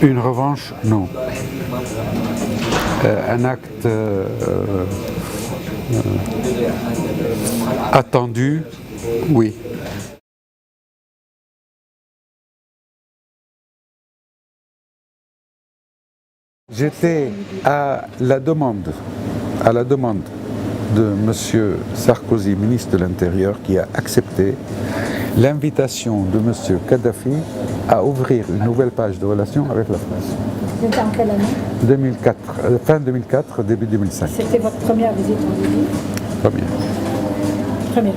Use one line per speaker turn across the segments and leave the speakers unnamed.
Une revanche, non. Un acte attendu, oui. J'étais à la demande de M. Sarkozy, ministre de l'Intérieur, qui a accepté l'invitation de M. Kadhafi à ouvrir une nouvelle page de relations avec la France.
C'était en quelle année?
2004, fin 2004, début 2005.
C'était votre première visite en Libye? Première.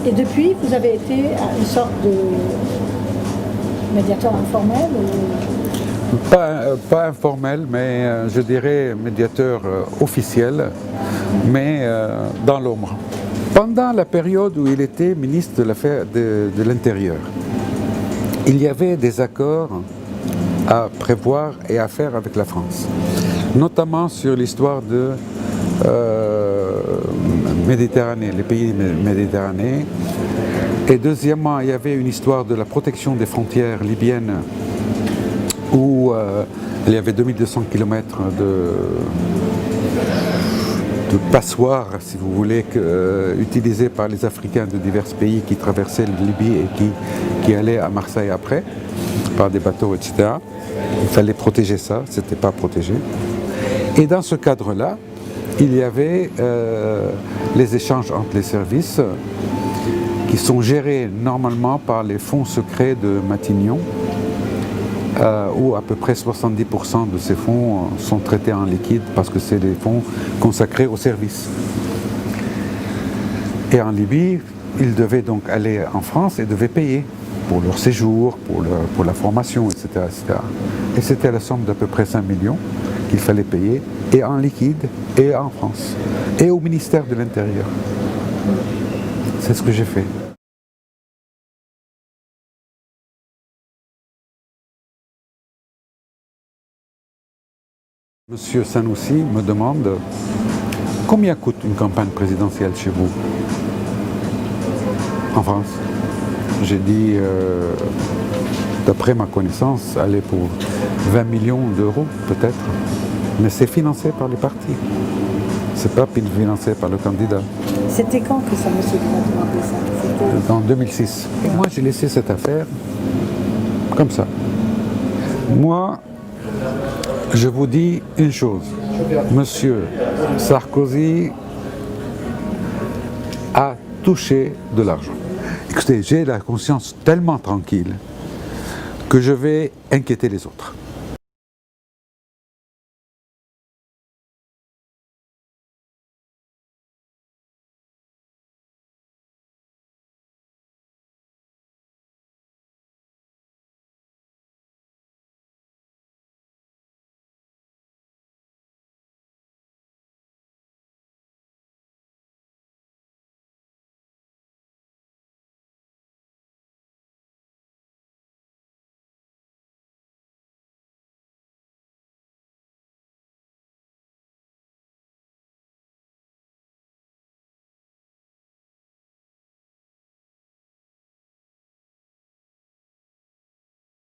Et depuis, vous avez été une sorte de médiateur informel ou...
Pas informel, mais je dirais médiateur officiel, mais dans l'ombre. Pendant la période où il était ministre de l'Intérieur, il y avait des accords à prévoir et à faire avec la France, notamment sur l'histoire de Méditerranée, les pays méditerranéens. Et deuxièmement, il y avait une histoire de la protection des frontières libyennes où il y avait 2200 km de passoires, si vous voulez, utilisées par les Africains de divers pays qui traversaient la Libye et qui allaient à Marseille après, par des bateaux, etc. Il fallait protéger ça, c'était pas protégé. Et dans ce cadre-là, il y avait les échanges entre les services qui sont gérés normalement par les fonds secrets de Matignon, où à peu près 70% de ces fonds sont traités en liquide parce que c'est des fonds consacrés aux services. Et en Libye, ils devaient donc aller en France et devaient payer pour leur séjour, pour la formation, etc., etc. Et c'était la somme d'à peu près 5 millions qu'il fallait payer, et en liquide, et en France, et au ministère de l'Intérieur. C'est ce que j'ai fait. Monsieur Sanoussi me demande combien coûte une campagne présidentielle chez vous en France. J'ai dit, d'après ma connaissance, elle est pour 20 millions d'euros peut-être, mais c'est financé par les partis. C'est pas financé par le candidat.
C'était quand que ça, monsieur, vous a demandé ça?
C'était en 2006. Et moi, j'ai laissé cette affaire comme ça. Moi, je vous dis une chose, Monsieur Sarkozy a touché de l'argent. Écoutez, j'ai la conscience tellement tranquille que je vais inquiéter les autres.